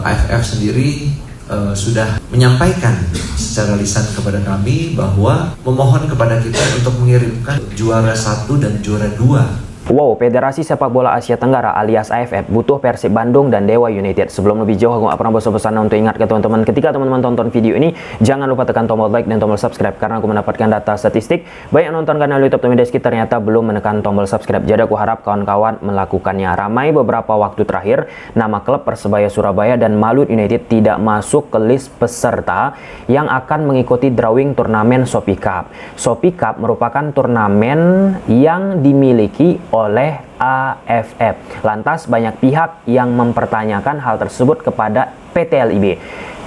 AFF sendiri sudah menyampaikan secara lisan kepada kami bahwa memohon kepada kita untuk mengirimkan juara 1 dan juara 2. Wow, Federasi Sepak Bola Asia Tenggara alias AFF butuh Persib Bandung dan Dewa United. Sebelum lebih jauh, aku gak pernah bosan-bosan untuk ingat ke teman-teman, ketika teman-teman tonton video ini, jangan lupa tekan tombol like dan tombol subscribe, karena aku mendapatkan data statistik banyak nonton kanal YouTube Tom Deski ternyata belum menekan tombol subscribe. Jadi aku harap kawan-kawan melakukannya. Ramai beberapa waktu terakhir, nama klub Persebaya Surabaya dan Malut United tidak masuk ke list peserta yang akan mengikuti drawing turnamen Shopee Cup. Shopee Cup merupakan turnamen yang dimiliki oleh AFF. Lantas banyak pihak yang mempertanyakan hal tersebut kepada PT LIB.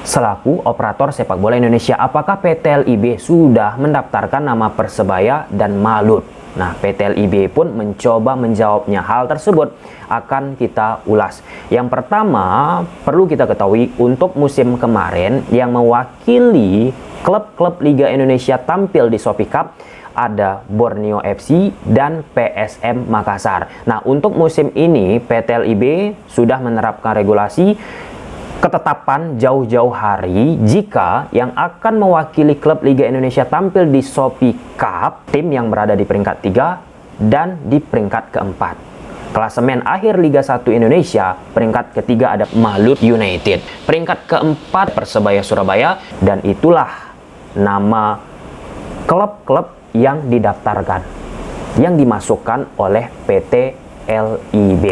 Selaku operator sepak bola Indonesia, apakah PT LIB sudah mendaftarkan nama Persebaya dan Malut? Nah, PT LIB pun mencoba menjawabnya. Hal tersebut akan kita ulas. Yang pertama, perlu kita ketahui untuk musim kemarin yang mewakili klub-klub Liga Indonesia tampil di Shopee Cup ada Borneo FC dan PSM Makassar. Nah, untuk musim ini PT LIB sudah menerapkan regulasi ketetapan jauh-jauh hari jika yang akan mewakili klub Liga Indonesia tampil di Shopee Cup, tim yang berada di peringkat 3 dan di peringkat keempat. Klasemen akhir Liga 1 Indonesia, peringkat ketiga ada Malut United, peringkat keempat Persebaya Surabaya, dan itulah nama klub-klub yang didaftarkan, yang dimasukkan oleh PT LIB.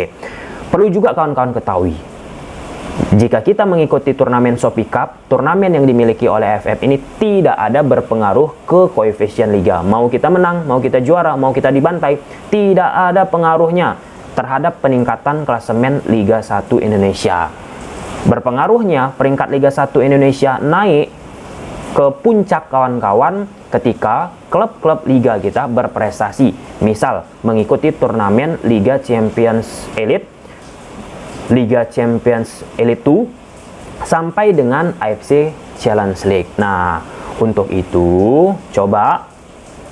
Perlu juga kawan-kawan ketahui, jika kita mengikuti turnamen Shopee Cup, turnamen yang dimiliki oleh AFF ini tidak ada berpengaruh ke koefisien liga. Mau kita menang, mau kita juara, mau kita dibantai, tidak ada pengaruhnya terhadap peningkatan klasemen Liga 1 Indonesia. Berpengaruhnya peringkat Liga 1 Indonesia naik ke puncak kawan-kawan ketika klub-klub liga kita berprestasi. Misal mengikuti turnamen Liga Champions Elite, Liga Champions Elite 2 sampai dengan AFC Challenge League. Nah, untuk itu coba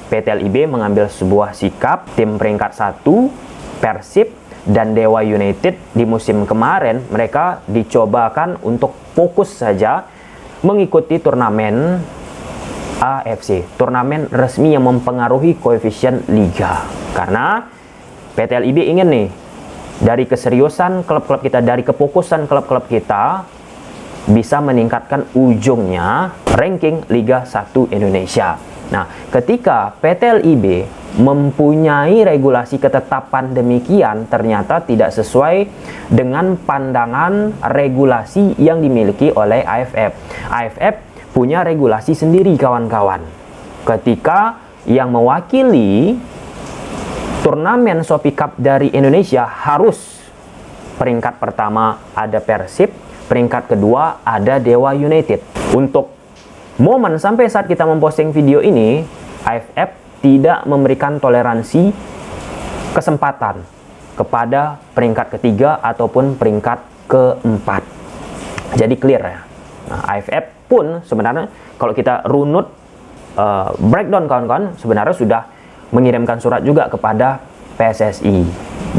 PT LIB mengambil sebuah sikap. Tim peringkat 1 Persib dan Dewa United di musim kemarin mereka dicobakan untuk fokus saja mengikuti turnamen AFC, turnamen resmi yang mempengaruhi koefisien liga. Karena PT LIB ingin nih, dari keseriusan klub-klub kita, dari kefokusan klub-klub kita, bisa meningkatkan ujungnya ranking Liga 1 Indonesia. Nah, ketika PT LIB mempunyai regulasi ketetapan demikian, ternyata tidak sesuai dengan pandangan regulasi yang dimiliki oleh AFF. AFF punya regulasi sendiri kawan-kawan. Ketika yang mewakili turnamen Shopee Cup dari Indonesia harus peringkat pertama ada Persib, peringkat kedua ada Dewa United. Untuk momen sampai saat kita memposting video ini, AFF tidak memberikan toleransi kesempatan kepada peringkat ketiga ataupun peringkat keempat. Jadi clear ya. Nah, AFF pun sebenarnya kalau kita runut breakdown kawan-kawan, sebenarnya sudah mengirimkan surat juga kepada PSSI,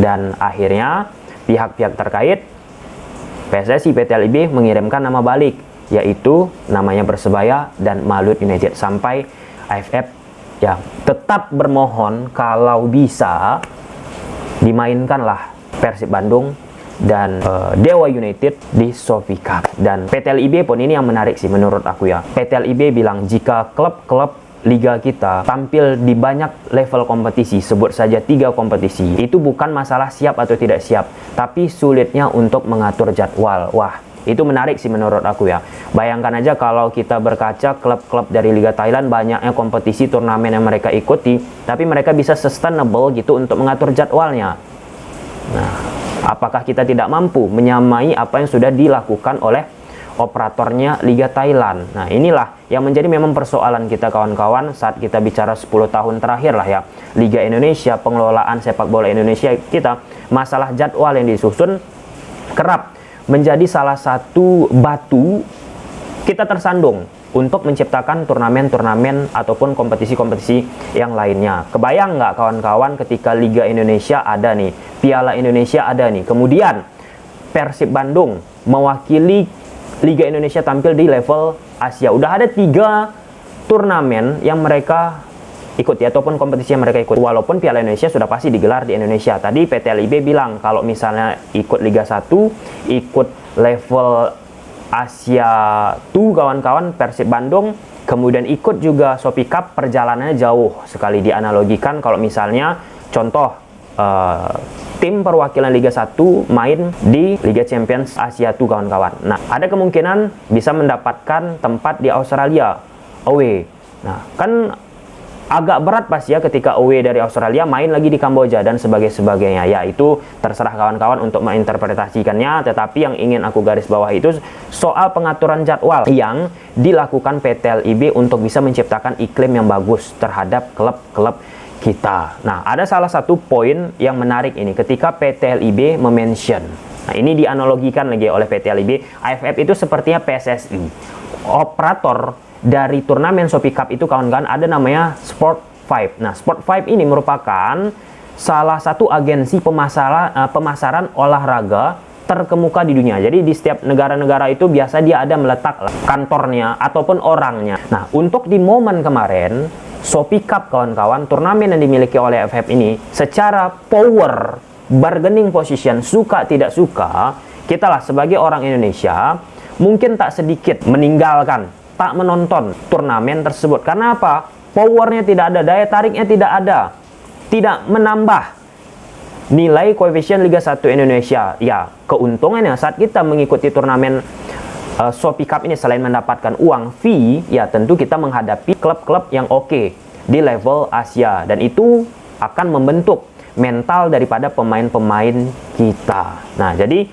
dan akhirnya pihak-pihak terkait PSSI, PT LIB mengirimkan nama balik, yaitu namanya Persebaya dan Malut United. Sampai AFF ya tetap bermohon kalau bisa dimainkanlah Persib Bandung dan Dewa United di Shopee Cup. Dan PT LIB pun ini yang menarik sih menurut aku ya. PT LIB bilang jika klub-klub liga kita tampil di banyak level kompetisi, sebut saja 3 kompetisi, itu bukan masalah siap atau tidak siap, tapi sulitnya untuk mengatur jadwal. Wah, itu menarik sih menurut aku ya. Bayangkan aja kalau kita berkaca klub-klub dari Liga Thailand, banyaknya kompetisi turnamen yang mereka ikuti, tapi mereka bisa sustainable gitu untuk mengatur jadwalnya. Nah, apakah kita tidak mampu menyamai apa yang sudah dilakukan oleh operatornya Liga Thailand? Nah, inilah yang menjadi memang persoalan kita kawan-kawan saat kita bicara 10 tahun terakhir lah ya. Liga Indonesia, pengelolaan sepak bola Indonesia kita, masalah jadwal yang disusun kerap menjadi salah satu batu kita tersandung untuk menciptakan turnamen-turnamen ataupun kompetisi-kompetisi yang lainnya. Kebayang nggak kawan-kawan ketika Liga Indonesia ada nih, Piala Indonesia ada nih, kemudian Persib Bandung mewakili Liga Indonesia tampil di level Asia. Udah ada 3 turnamen yang mereka ikuti ataupun kompetisi yang mereka ikut. Walaupun Piala Indonesia sudah pasti digelar di Indonesia. Tadi PT LIB bilang kalau misalnya ikut Liga 1, ikut level Asia tuh kawan-kawan Persib Bandung, kemudian ikut juga Shopee Cup, perjalanannya jauh sekali. Dianalogikan kalau misalnya contoh tim perwakilan Liga 1 main di Liga Champions Asia tuh kawan-kawan. Nah, ada kemungkinan bisa mendapatkan tempat di Australia away. Nah, kan agak berat pasti ya ketika away dari Australia main lagi di Kamboja dan sebagainya. Ya, itu terserah kawan-kawan untuk menginterpretasikannya, tetapi yang ingin aku garis bawah itu soal pengaturan jadwal yang dilakukan PT LIB untuk bisa menciptakan iklim yang bagus terhadap klub-klub kita. Nah, ada salah satu poin yang menarik ini ketika PT LIB mention. Nah, ini dianalogikan lagi oleh PT LIB, AFF itu sepertinya PSSI. Operator dari turnamen Shopee Cup itu kawan-kawan ada namanya Sport5. Nah, Sport5 ini merupakan salah satu agensi pemasaran olahraga terkemuka di dunia. Jadi di setiap negara-negara itu biasa dia ada meletak kantornya ataupun orangnya. Nah, untuk di momen kemarin Shopee Cup kawan-kawan, turnamen yang dimiliki oleh AFF ini secara power bargaining position, suka tidak suka, kita lah sebagai orang Indonesia mungkin tak sedikit meninggalkan, tak menonton turnamen tersebut. Karena apa? Powernya tidak ada, daya tariknya tidak ada, tidak menambah nilai koefisien Liga 1 Indonesia. Ya, keuntungannya saat kita mengikuti turnamen Shopee Cup ini selain mendapatkan uang fee, ya tentu kita menghadapi klub-klub yang oke di level Asia, dan itu akan membentuk mental daripada pemain-pemain kita. Nah, jadi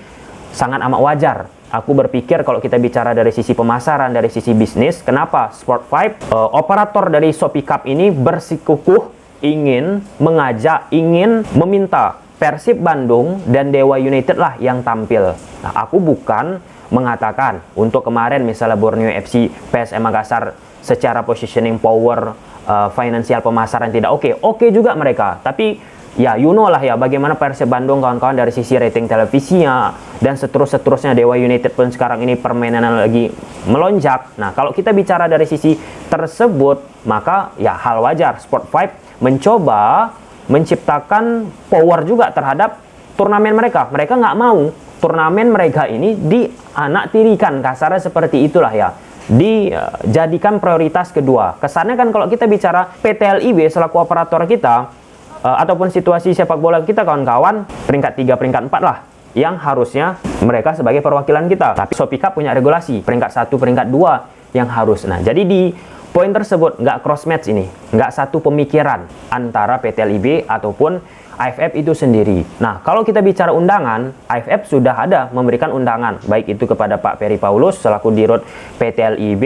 sangat amat wajar aku berpikir kalau kita bicara dari sisi pemasaran, dari sisi bisnis, kenapa Sport5, operator dari Shopee Cup ini bersikukuh ingin mengajak, ingin meminta Persib Bandung dan Dewa United lah yang tampil. Nah, aku bukan mengatakan untuk kemarin misalnya Borneo FC, PSM Makassar secara positioning power, finansial pemasaran tidak oke juga mereka, tapi ya, you know lah ya bagaimana Persib Bandung kawan-kawan dari sisi rating televisinya dan seterusnya. Dewa United pun sekarang ini permainannya lagi melonjak. Nah, kalau kita bicara dari sisi tersebut, maka ya hal wajar Sport5 mencoba menciptakan power juga terhadap turnamen mereka. Mereka nggak mau turnamen mereka ini dianaktirikan, kasarnya seperti itulah ya, dijadikan prioritas kedua. Kesannya kan kalau kita bicara PT LIB selaku operator kita, ataupun situasi sepak bola kita kawan-kawan, peringkat 3, peringkat 4 lah yang harusnya mereka sebagai perwakilan kita. Tapi Shopee Cup punya regulasi peringkat 1, peringkat 2 yang harus. Nah, jadi di poin tersebut nggak cross match ini, nggak satu pemikiran antara PT LIB ataupun AFF itu sendiri. Nah, kalau kita bicara undangan, AFF sudah ada memberikan undangan, baik itu kepada Pak Peri Paulus selaku Dirut PT LIB,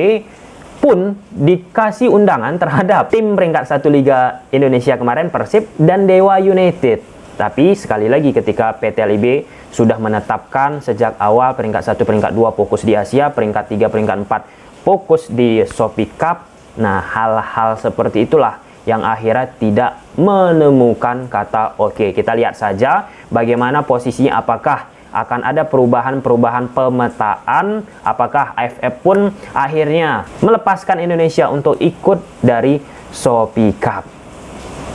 pun dikasih undangan terhadap tim peringkat 1 Liga Indonesia kemarin Persib dan Dewa United. Tapi sekali lagi ketika PT LIB sudah menetapkan sejak awal peringkat 1, peringkat 2 fokus di Asia, peringkat 3, peringkat 4 fokus di Shopee Cup. Nah, hal-hal seperti itulah yang akhirnya tidak menemukan kata oke. Kita lihat saja bagaimana posisinya, apakah akan ada perubahan-perubahan pemetaan, apakah AFF pun akhirnya melepaskan Indonesia untuk ikut dari Shopee Cup.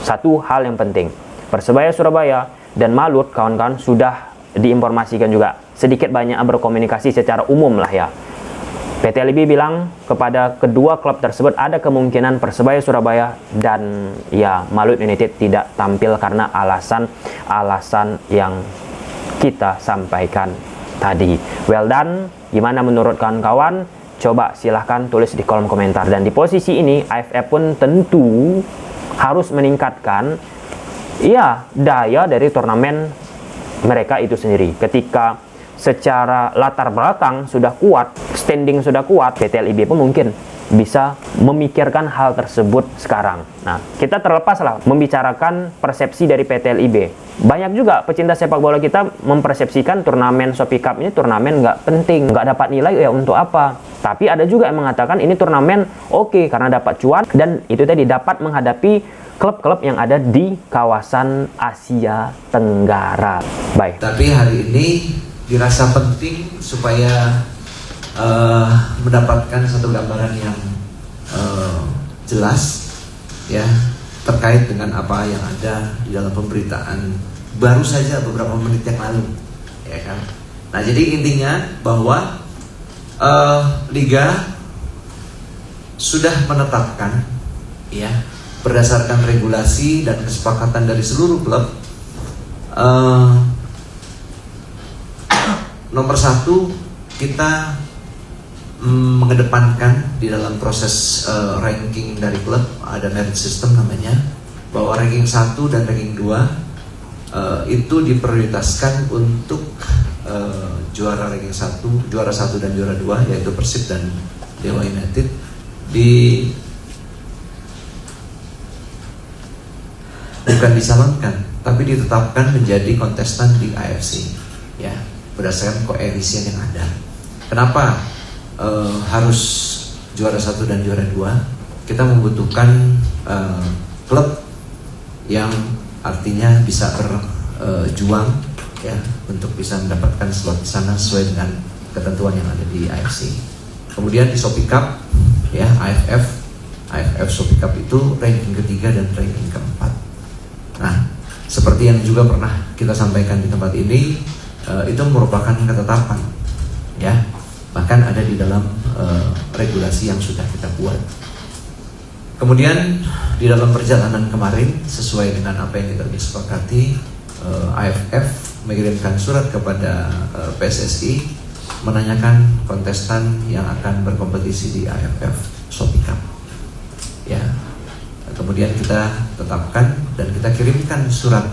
Satu hal yang penting, Persebaya Surabaya dan Malut kawan-kawan sudah diinformasikan juga, sedikit banyak berkomunikasi secara umum lah ya. PT LIB bilang kepada kedua klub tersebut ada kemungkinan Persebaya Surabaya dan ya Malut United tidak tampil karena alasan yang kita sampaikan tadi. Well done, gimana menurut kawan-kawan? Coba silahkan tulis di kolom komentar. Dan di posisi ini AFF pun tentu harus meningkatkan ya daya dari turnamen mereka itu sendiri. Ketika secara latar belakang sudah kuat, standing sudah kuat, PT LIB pun mungkin bisa memikirkan hal tersebut sekarang. Nah, kita terlepas lah membicarakan persepsi dari PT LIB. Banyak juga pecinta sepak bola kita mempersepsikan turnamen Shopee Cup ini turnamen nggak penting, nggak dapat nilai ya untuk apa. Tapi ada juga yang mengatakan ini turnamen oke karena dapat cuan dan itu tadi dapat menghadapi klub-klub yang ada di kawasan Asia Tenggara. Baik. Tapi hari ini dirasa penting supaya mendapatkan satu gambaran yang jelas ya terkait dengan apa yang ada di dalam pemberitaan baru saja beberapa menit yang lalu, ya kan. Nah, jadi intinya bahwa Liga sudah menetapkan ya berdasarkan regulasi dan kesepakatan dari seluruh klub, nomor satu kita mengedepankan di dalam proses ranking dari klub, ada merit system namanya, bahwa ranking 1 dan ranking 2 itu diprioritaskan untuk juara ranking 1, juara 1 dan juara 2, yaitu Persib dan Dewa United, bukan disalonkan tapi ditetapkan menjadi kontestan di AFC ya, berdasarkan koefisien yang ada. Kenapa harus juara 1 dan juara 2? Kita membutuhkan klub yang artinya bisa berjuang ya untuk bisa mendapatkan slot di sana sesuai dengan ketentuan yang ada di AFC. Kemudian di Shopee Cup ya, AFF Shopee Cup itu ranking ketiga dan ranking keempat. Nah, seperti yang juga pernah kita sampaikan di tempat ini, itu merupakan ketetapan ya, bahkan ada di dalam regulasi yang sudah kita buat. Kemudian di dalam perjalanan kemarin, sesuai dengan apa yang kita disepakati, AFF mengirimkan surat kepada PSSI menanyakan kontestan yang akan berkompetisi di AFF Shopee Cup ya. Kemudian kita tetapkan dan kita kirimkan surat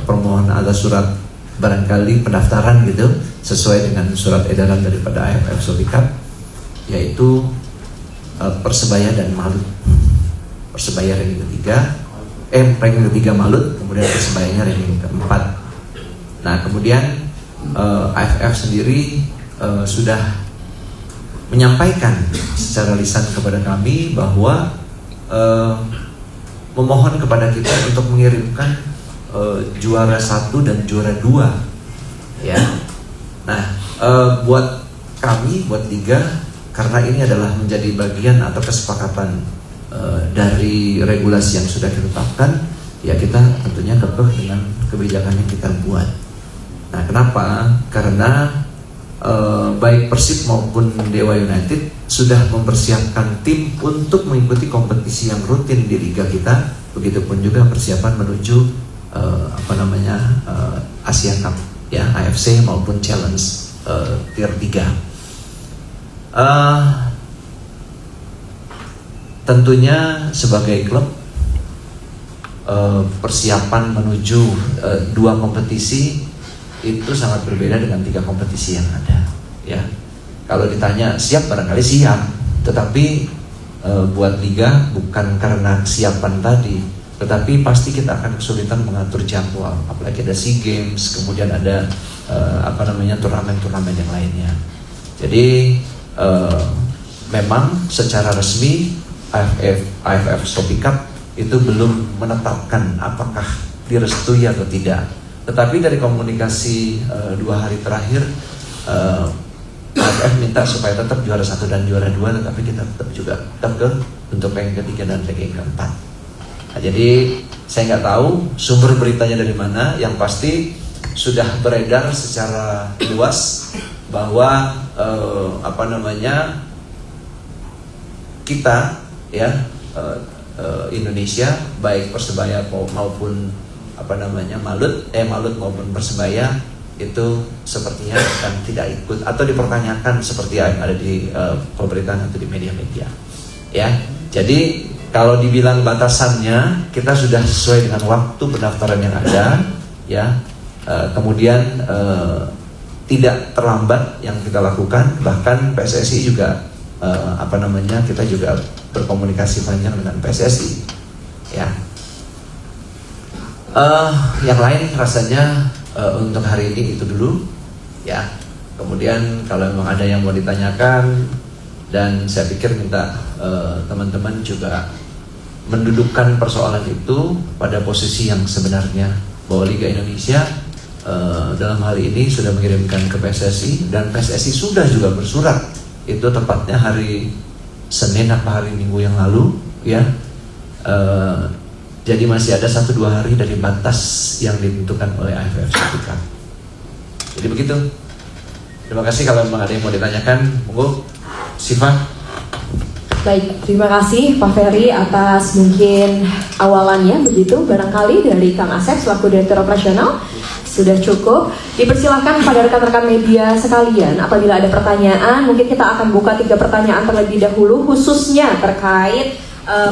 permohonan atau surat barangkali pendaftaran gitu, sesuai dengan surat edaran daripada AFF Shopee Cup, yaitu Persebaya dan Malut. Persebaya ranking ketiga, ranking ketiga Malut, kemudian Persebayanya ranking keempat. Nah, kemudian AFF sendiri sudah menyampaikan secara lisan kepada kami bahwa memohon kepada kita untuk mengirimkan juara 1 dan juara 2 ya. Nah, buat kami, buat Liga, karena ini adalah menjadi bagian atau kesepakatan dari regulasi yang sudah ditetapkan, ya kita tentunya kekeh dengan kebijakan yang kita buat. Nah, kenapa? Karena baik Persib maupun Dewa United sudah mempersiapkan tim untuk mengikuti kompetisi yang rutin di Liga kita, begitupun juga persiapan menuju Asia Cup ya, AFC maupun Challenge Tier 3. Tentunya sebagai klub persiapan menuju 2 kompetisi itu sangat berbeda dengan 3 kompetisi yang ada ya. Kalau ditanya siap, barangkali siap, tetapi buat Liga bukan karena kesiapan tadi, tetapi pasti kita akan kesulitan mengatur jadwal, apalagi ada SEA Games, kemudian ada turnamen-turnamen yang lainnya. Jadi memang secara resmi AFF Shopee Cup itu belum menetapkan apakah direstui atau tidak. Tetapi dari komunikasi 2 hari terakhir, AFF minta supaya tetap juara 1 dan juara 2, tetapi kita tetap juga kekeh untuk ranking ketiga dan ranking keempat. Nah, jadi saya nggak tahu sumber beritanya dari mana, yang pasti sudah beredar secara luas bahwa kita ya Indonesia, baik Persebaya maupun Malut maupun Persebaya itu sepertinya akan tidak ikut atau dipertanyakan seperti yang ada di pemberitaan atau di media-media ya. Jadi kalau dibilang batasannya, kita sudah sesuai dengan waktu pendaftaran yang ada ya. Kemudian tidak terlambat yang kita lakukan, bahkan PSSI juga kita juga berkomunikasi panjang dengan PSSI ya. Yang lain rasanya untuk hari ini itu dulu ya. Kemudian kalau memang ada yang mau ditanyakan, dan saya pikir minta teman-teman juga mendudukkan persoalan itu pada posisi yang sebenarnya, bahwa Liga Indonesia dalam hal ini sudah mengirimkan ke PSSI, dan PSSI sudah juga bersurat itu tepatnya hari Senin apa hari Minggu yang lalu ya. Jadi masih ada 1-2 hari dari batas yang ditentukan oleh AFF Sofikap. Jadi begitu. Terima kasih. Kalau memang ada yang mau ditanyakan, monggo Siva. Baik, terima kasih Pak Ferry atas mungkin awalannya begitu. Barangkali dari Kang Asep selaku Direktur Operasional sudah cukup. Dipersilahkan pada rekan-rekan media sekalian, apabila ada pertanyaan, mungkin kita akan buka 3 pertanyaan terlebih dahulu, khususnya terkait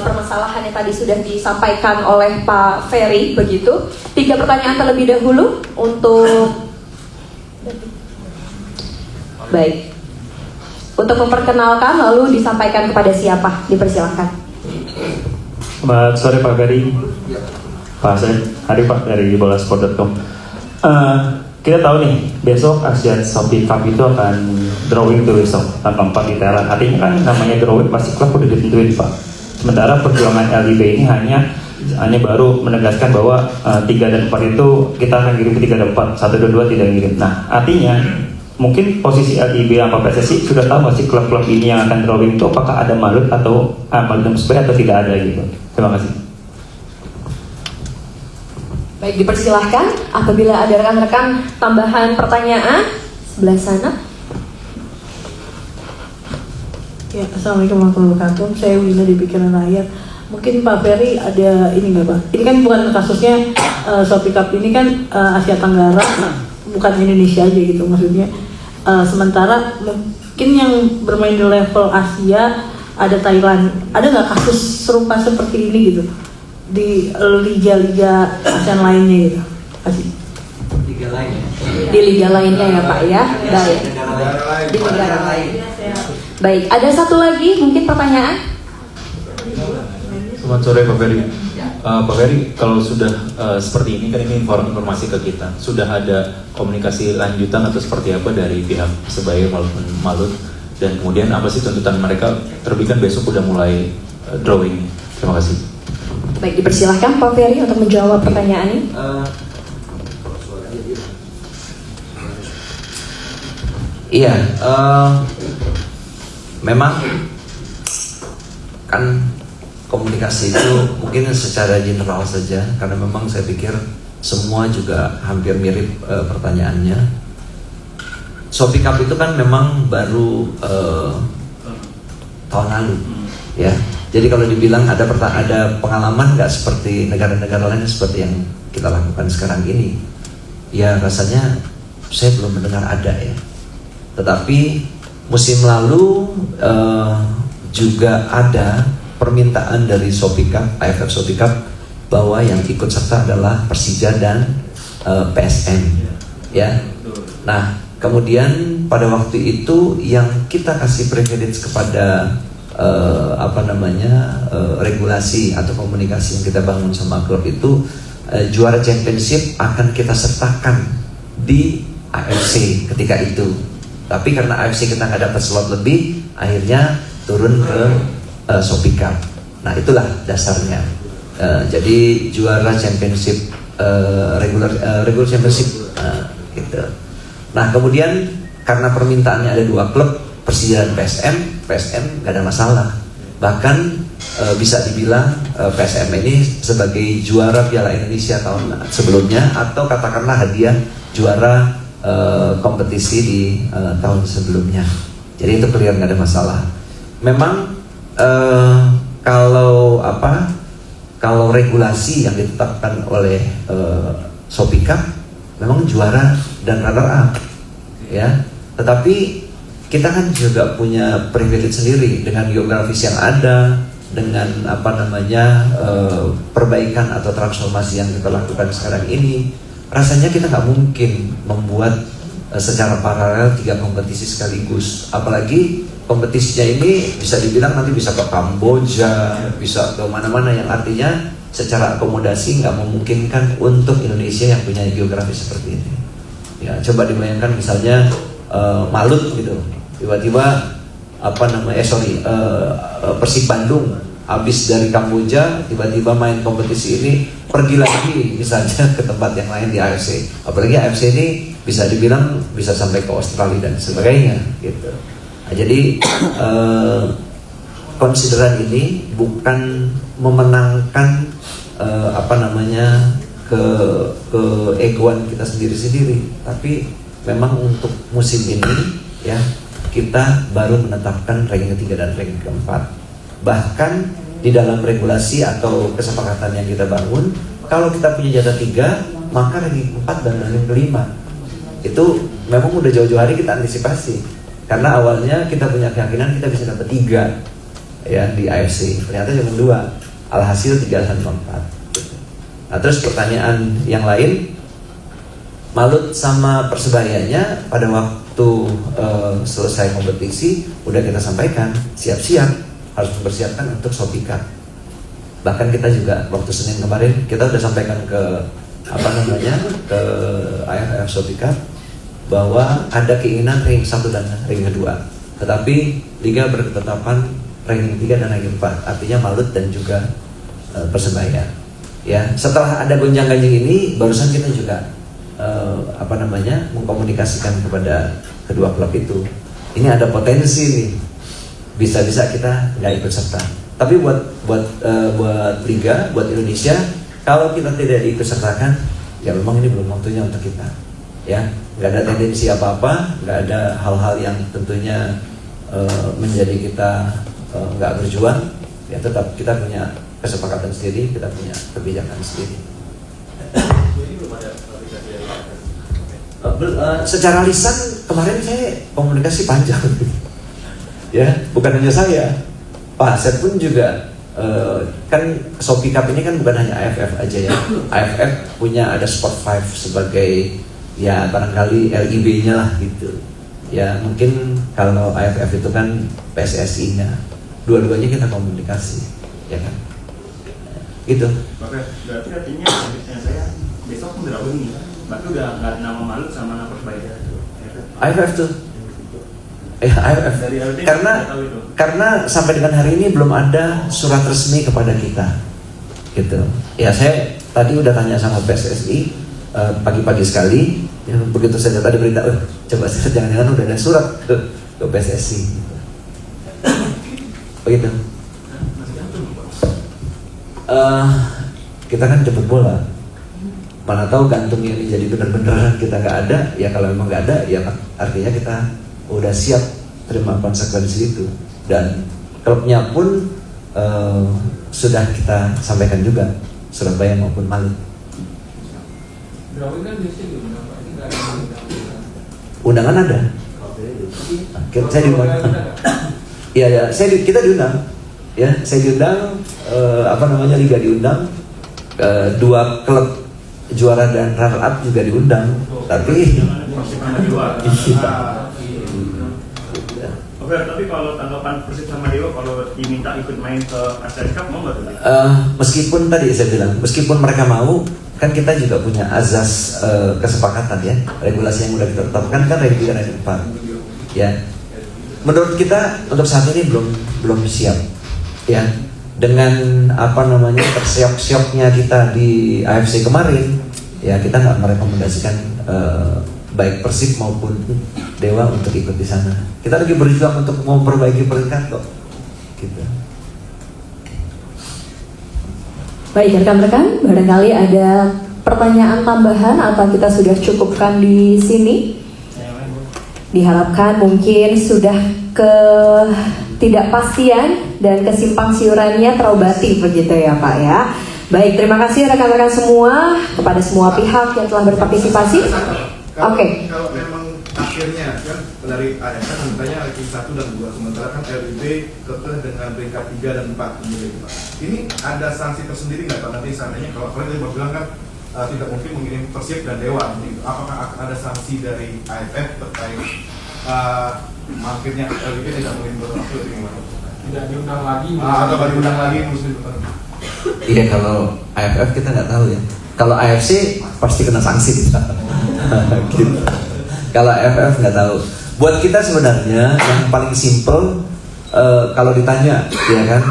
permasalahan yang tadi sudah disampaikan oleh Pak Ferry begitu. 3 pertanyaan terlebih dahulu untuk baik. Untuk memperkenalkan lalu disampaikan kepada siapa? Dipersilahkan. Selamat sore Pak Ferry. Pak Asep, hari Pak dari bolasport.com. Kita tahu nih, besok ASEAN Shopee Cup itu akan drawing tuh besok tanpa 4 di Thailand. Artinya kan namanya drawing pasti klub udah ditentuin Pak. Sementara perjuangan LIB ini hanya baru menegaskan bahwa 3 dan 4 itu kita akan kirim ke 3 dan 4, 1 dan 2 tidak ngirim. Nah, artinya mungkin posisi LIB apa PSSI sudah tahu masih klub-klub ini yang akan drawing itu apakah ada malut atau malut sebenarnya atau tidak ada gitu. Terima kasih. Baik, dipersilahkan apabila ada rekan-rekan tambahan pertanyaan sebelah sana. Ya, Assalamualaikum warahmatullahi wabarakatuh. Saya Wina di Pikiran Rakyat. Mungkin Pak Ferry ada ini nggak Pak? Ini kan bukan kasusnya Shopee Cup ini kan Asia Tenggara, bukan Indonesia aja gitu maksudnya. Sementara mungkin yang bermain di level Asia ada Thailand. Ada nggak kasus serupa seperti ini gitu di liga-liga ASEAN lainnya gitu? Kasih. Liga lain. Di liga lainnya ya Pak ya. Baik. Di negara lain. Baik, ada satu lagi mungkin pertanyaan. Selamat sore Pak Ferry. Pak Ferry, kalau sudah seperti ini kan ini informasi ke kita, sudah ada komunikasi lanjutan atau seperti apa dari pihak Persebaya maupun Malut, dan kemudian apa sih tuntutan mereka? Terlebih kan besok udah mulai drawing. Terima kasih. Baik, dipersilahkan Pak Ferry untuk menjawab pertanyaan ini. Iya, memang kan komunikasi itu mungkin secara general saja, karena memang saya pikir semua juga hampir mirip pertanyaannya. Shopee Cup itu kan memang baru tahun lalu, ya. Jadi kalau dibilang ada pengalaman nggak seperti negara-negara lain seperti yang kita lakukan sekarang ini, ya rasanya saya belum mendengar ada ya. Tetapi musim lalu juga ada permintaan dari Shopee Cup, AFF Shopee Cup, bahwa yang ikut serta adalah Persija dan PSM, ya. Nah, kemudian pada waktu itu yang kita kasih privilege kepada regulasi atau komunikasi yang kita bangun sama klub itu, juara championship akan kita sertakan di AFC ketika itu. Tapi karena AFC kita nggak dapat slot lebih, akhirnya turun ke Shopee Cup. Nah, itulah dasarnya. Jadi juara championship, regular championship, gitu. Nah, kemudian karena permintaannya ada 2 klub, Persija dan PSM nggak ada masalah. Bahkan bisa dibilang PSM ini sebagai juara Piala Indonesia tahun sebelumnya, atau katakanlah hadiah juara kompetisi di tahun sebelumnya. Jadi itu clear, nggak ada masalah. Memang kalau regulasi yang ditetapkan oleh Shopee Cup memang juara dan runner up, ya. Tetapi kita kan juga punya privilege sendiri dengan geografis yang ada, dengan perbaikan atau transformasi yang kita lakukan sekarang ini. Rasanya kita nggak mungkin membuat secara paralel 3 kompetisi sekaligus. Apalagi kompetisinya ini bisa dibilang nanti bisa ke Kamboja, bisa ke mana-mana, yang artinya secara akomodasi nggak memungkinkan untuk Indonesia yang punya geografi seperti ini. Ya, coba dibayangkan misalnya Malut gitu, tiba-tiba Persib Bandung habis dari Kamboja tiba-tiba main kompetisi ini, pergi lagi misalnya ke tempat yang lain di AFC. Apalagi AFC ini bisa dibilang bisa sampai ke Australia dan sebagainya gitu. Nah, jadi konsideran ini bukan memenangkan keegoan kita sendiri-sendiri, tapi memang untuk musim ini ya kita baru menetapkan ranking ketiga dan ranking keempat. Bahkan di dalam regulasi atau kesepakatan yang kita bangun, kalau kita punya jatah 3, maka ranking 4 dan ranking kelima itu memang udah jauh-jauh hari kita antisipasi, karena awalnya kita punya keyakinan kita bisa dapat 3 ya di AFC, ternyata cuma 2, alhasil 3 dan 4. Nah terus pertanyaan yang lain, Malut sama Persebayanya pada waktu selesai kompetisi udah kita sampaikan siap-siap harus mempersiapkan untuk Shopee Cup. Bahkan kita juga waktu Senin kemarin kita udah sampaikan ke ke AFF Shopee Cup bahwa ada keinginan ranking 1 dan ranking 2, tetapi Liga berketetapan ranking 3 dan ranking 4, artinya Malut dan juga Persebaya. Ya, setelah ada gonjang-ganjing ini, barusan kita juga mengkomunikasikan kepada kedua klub itu. Ini ada potensi nih, bisa-bisa kita nggak ikut serta. Tapi buat Liga, buat Indonesia, kalau kita tidak diikut sertakan, ya memang ini belum waktunya untuk kita. Ya, nggak ada tendensi apa-apa, nggak ada hal-hal yang tentunya menjadi kita nggak berjuang. Ya, tetap kita punya kesepakatan sendiri, kita punya kebijakan sendiri. Secara lisan kemarin saya komunikasi panjang, ya bukan hanya saya, Pak Asep pun juga kan Shopee Cup ini kan bukan hanya AFF aja ya. AFF punya ada Sport 5 sebagai ya barangkali LIB-nya lah gitu. Ya mungkin kalau AFF itu kan PSSI-nya, dua-duanya kita komunikasi, ya kan. Gitu. Oke, berarti artinya saya besok udah drawing nih, berarti udah nggak nama Malut sama nama Persebaya. AFF tuh, AFF. Karena sampai dengan hari ini belum ada surat resmi kepada kita, gitu. Ya saya tadi udah tanya sama PSSI pagi-pagi sekali, ya, begitu saya tadi berita, coba saya jangan-jangan udah ada surat ke PSSI. Gitu. Begitu. Kita kan jemput bola, mana tahu gantungnya ini jadi bener-bener kita nggak ada. Ya kalau memang nggak ada, ya artinya kita udah siap terima konsekuensi itu. Dan klubnya pun sudah kita sampaikan juga, Surabaya maupun Malut. Undangan ada. Saya diundang. Iya, kita diundang. Ya, saya diundang, Liga diundang, 2 klub juara dan runner up juga diundang, tapi Oke, tapi kalau tanggapan Persib sama Dewa kalau diminta ikut main ke Asian Cup mau nggak tuh? Meskipun tadi saya bilang, meskipun mereka mau, kan kita juga punya azas kesepakatan ya, regulasi yang udah kita tetapkan kan ranking 3 dan 4. Ya, menurut kita untuk saat ini belum siap. Ya, dengan tersiok-sioknya kita di AFC kemarin, ya kita nggak merekomendasikan baik Persib maupun Dewa untuk ikut di sana. Kita lagi berjuang untuk memperbaiki peringkat kok, gitu. Baik rekan-rekan, barangkali ada pertanyaan tambahan atau kita sudah cukupkan di sini. Diharapkan mungkin sudah ketidakpastian dan kesimpang siurannya terobati begitu ya Pak ya. Baik, terima kasih rekan-rekan semua kepada semua pihak yang telah berpartisipasi. Oke. Kalau memang akhirnya kan dari AFF sementara ranking 1 dan 2, sementara kan LIB kekeh dengan peringkat 3 dan 4 kemudian Pak. Ini ada sanksi tersendiri nggak Pak nanti seandainya kalau kalian tadi bilang kan tidak mungkin mengirim Persib dan Dewa gitu. Apakah ada sanksi dari AFF terkait akhirnya LIB tidak mengirim waktu itu gimana? Tidak diundang lagi atau diundang lagi musim depan? Iya, kalau AFF kita nggak tahu ya. Kalau AFC pasti kena sanksi kita. Gitu. Kalau AFF nggak tahu. Buat kita sebenarnya yang paling simple, kalau ditanya, ya kan,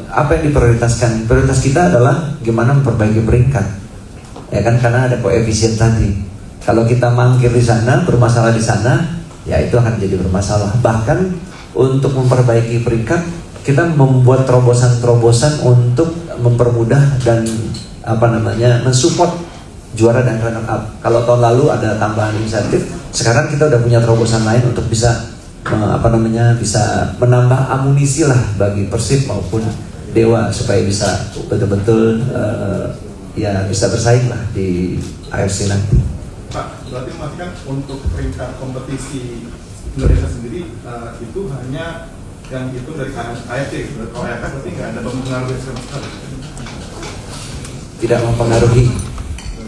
apa yang diprioritaskan? Prioritas kita adalah gimana memperbaiki peringkat, ya kan, karena ada koefisien tadi. Kalau kita mangkir di sana, bermasalah di sana, ya itu akan jadi bermasalah. Bahkan untuk memperbaiki peringkat, kita membuat terobosan-terobosan untuk mempermudah dan mensupport juara dan runner up. Kalau tahun lalu ada tambahan insentif, sekarang kita udah punya terobosan lain untuk bisa bisa menambah amunisi lah bagi Persib maupun Dewa supaya bisa betul-betul bisa bersaing lah di AFC nanti. Pak, berarti memastikan untuk peringkat kompetisi Indonesia sendiri itu hanya yang itu dari AFC. Kalau AFC berarti nggak ada pengaruh sama sekali. Tidak mempengaruhi.